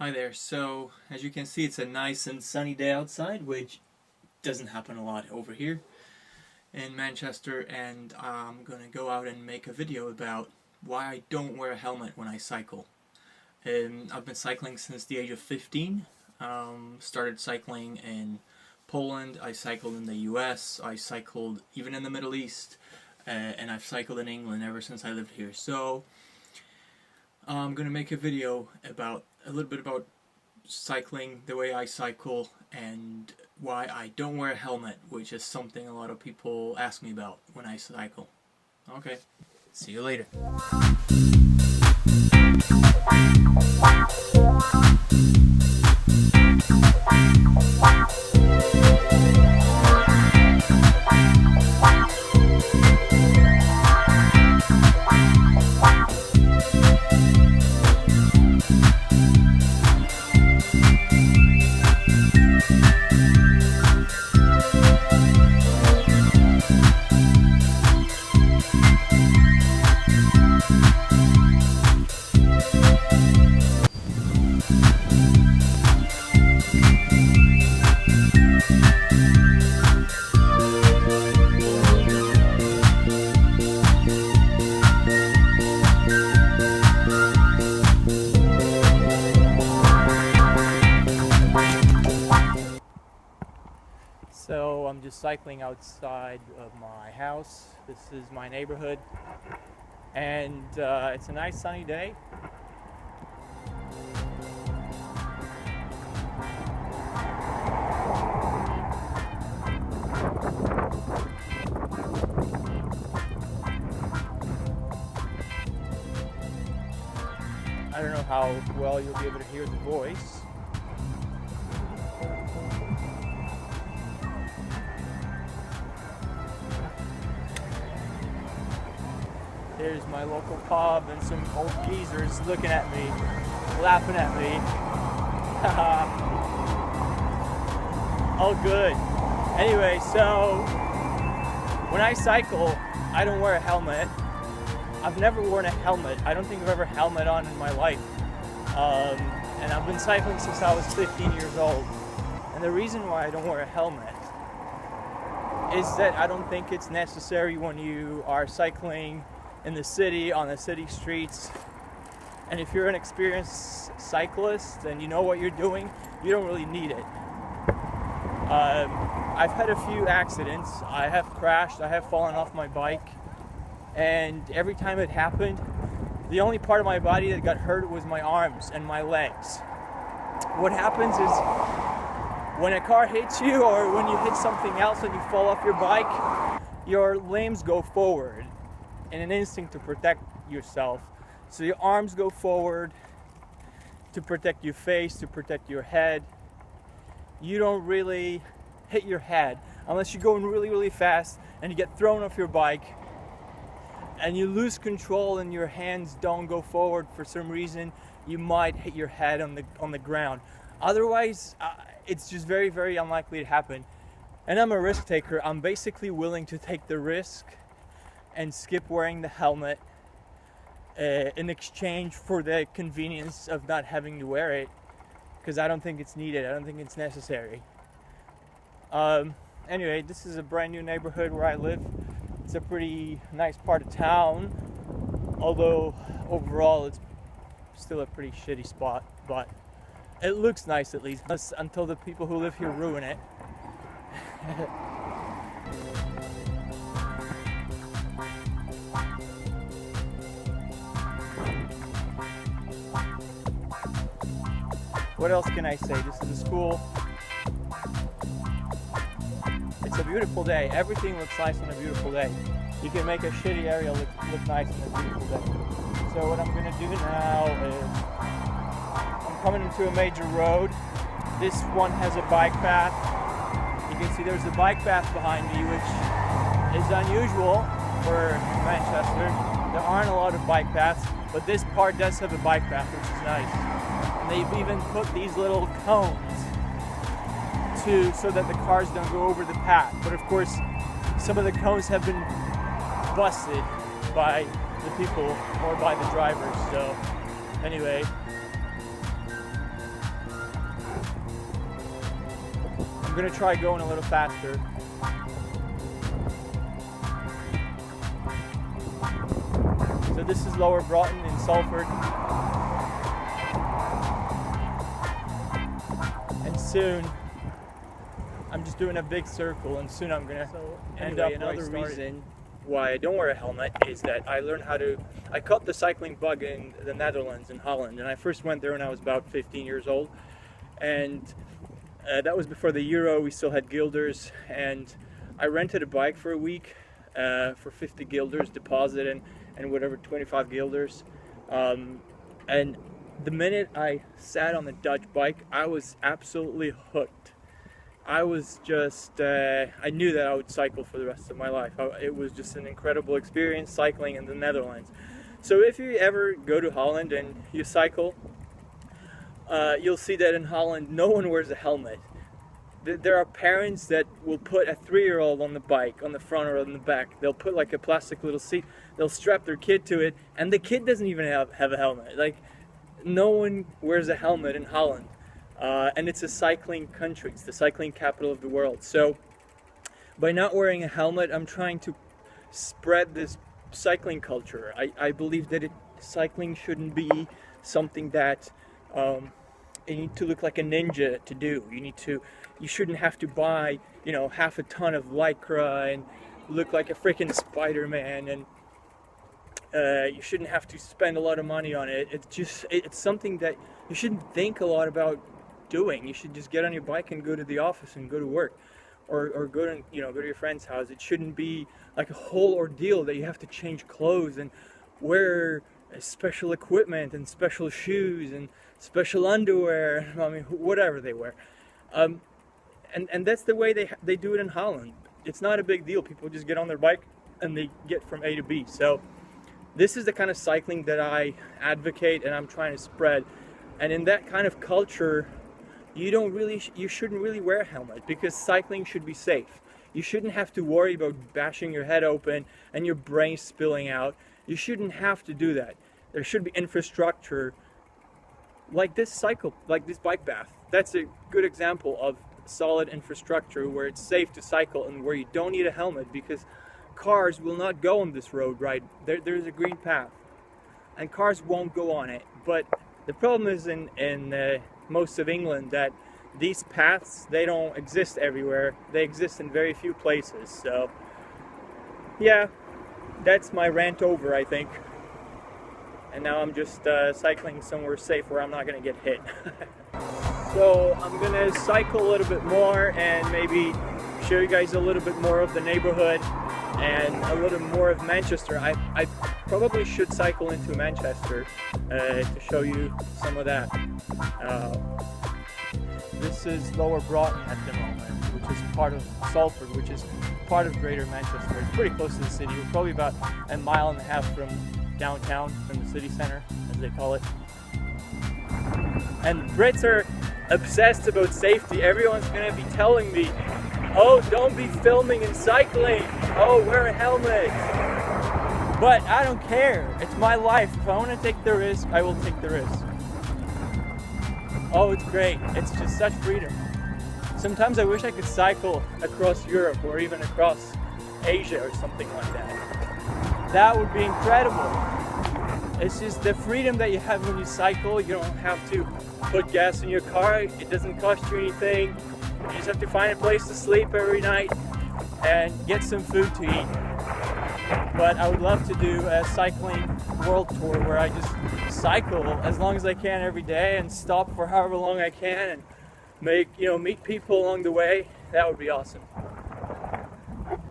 Hi there. So, as you can see, it's a nice and sunny day outside, which doesn't happen a lot over here in Manchester, and I'm going to go out and make a video about why I don't wear a helmet when I cycle. I've been cycling since the age of 15. Started cycling in Poland, I cycled in the US, I cycled even in the Middle East, and I've cycled in England ever since I lived here. So, I'm going to make a video about a little bit about cycling, the way I cycle, and why I don't wear a helmet, which is something a lot of people ask me about when I cycle. Okay, see you later. So I'm just cycling outside of my house. This is my neighborhood, and it's a nice sunny day. I don't know how well you'll be able to hear the voice. There's my local pub and some old geezers looking at me, laughing at me. All good. Anyway, so when I cycle, I don't wear a helmet. I've never worn a helmet. I don't think I've ever helmet on in my life. And I've been cycling since I was 15 years old. And the reason why I don't wear a helmet is that I don't think it's necessary when you are cycling in the city, on the city streets. And if you're an experienced cyclist and you know what you're doing, you don't really need it. I've had a few accidents. I have crashed, I have fallen off my bike, and every time it happened, the only part of my body that got hurt was my arms and my legs. What happens is when a car hits you or when you hit something else and you fall off your bike, your limbs go forward in an instinct to protect yourself. So your arms go forward to protect your face, to protect your head. You don't really hit your head unless you're going really, really fast and you get thrown off your bike and you lose control and your hands don't go forward for some reason. You might hit your head on the ground. Otherwise, it's just very, very unlikely to happen. And I'm a risk taker. I'm basically willing to take the risk and skip wearing the helmet in exchange for the convenience of not having to wear it, because I don't think it's needed. I don't think it's necessary. Anyway, this is a brand new neighborhood where I live. It's a pretty nice part of town, although overall it's still a pretty shitty spot, but it looks nice at least, until the people who live here ruin it. What else can I say? This is a school. It's a beautiful day. Everything looks nice on a beautiful day. You can make a shitty area look nice on a beautiful day. So what I'm going to do now is I'm coming into a major road. This one has a bike path. You can see there's a bike path behind me, which is unusual for Manchester. There aren't a lot of bike paths, but this part does have a bike path, which is nice. And they've even put these little cones so that the cars don't go over the path. But of course, some of the cones have been busted by the people or by the drivers. So anyway, I'm gonna try going a little faster. So this is Lower Broughton in Salford. And soon, I'm just doing a big circle, and soon I'm gonna end up another where I reason why I don't wear a helmet is that I caught the cycling bug in the Netherlands, in Holland, and I first went there when I was about 15 years old, and that was before the Euro. We still had guilders, and I rented a bike for a week for 50 guilders deposit and whatever, 25 guilders, and the minute I sat on the Dutch bike, I was absolutely hooked. I was just, I knew that I would cycle for the rest of my life. It was just an incredible experience cycling in the Netherlands. So if you ever go to Holland and you cycle, you'll see that in Holland no one wears a helmet. There are parents that will put a 3-year-old on the bike, on the front or on the back. They'll put like a plastic little seat, they'll strap their kid to it, and the kid doesn't even have a helmet. Like, no one wears a helmet in Holland. And it's a cycling country. It's the cycling capital of the world. So by not wearing a helmet, I'm trying to spread this cycling culture. I believe that cycling shouldn't be something that you need to look like a ninja to do. You shouldn't have to buy, half a ton of Lycra and look like a freaking Spider-Man, and you shouldn't have to spend a lot of money on it. It's something that you shouldn't think a lot about doing. You should just get on your bike and go to the office and go to work, or go to your friend's house. It shouldn't be like a whole ordeal that you have to change clothes and wear special equipment and special shoes and special underwear. I mean, whatever they wear, and that's the way they do it in Holland. It's not a big deal. People just get on their bike and they get from A to B. So this is the kind of cycling that I advocate and I'm trying to spread. And in that kind of culture, you shouldn't really wear a helmet, because cycling should be safe. You shouldn't have to worry about bashing your head open and your brain spilling out. You shouldn't have to do that. There should be infrastructure like this bike path. That's a good example of solid infrastructure where it's safe to cycle and where you don't need a helmet, because cars will not go on this road, right? There's a green path and cars won't go on it. But the problem is in most of England that these paths, they don't exist everywhere. They exist in very few places. So yeah, that's my rant over, I think. And now I'm just cycling somewhere safe where I'm not going to get hit. So I'm going to cycle a little bit more and maybe show you guys a little bit more of the neighborhood and a little more of Manchester. I probably should cycle into Manchester to show you some of that. This is Lower Broughton at the moment, which is part of Salford, which is part of Greater Manchester. It's pretty close to the city. We're probably about a mile and a half from downtown, from the city center, as they call it. And Brits are obsessed about safety. Everyone's going to be telling me, oh, don't be filming and cycling. Oh, wear a helmet. But I don't care. It's my life. If I want to take the risk, I will take the risk. Oh, it's great. It's just such freedom. Sometimes I wish I could cycle across Europe or even across Asia or something like that. That would be incredible. It's just the freedom that you have when you cycle. You don't have to put gas in your car. It doesn't cost you anything. You just have to find a place to sleep every night and get some food to eat. But I would love to do a cycling world tour where I just cycle as long as I can every day and stop for however long I can and meet people along the way. That would be awesome.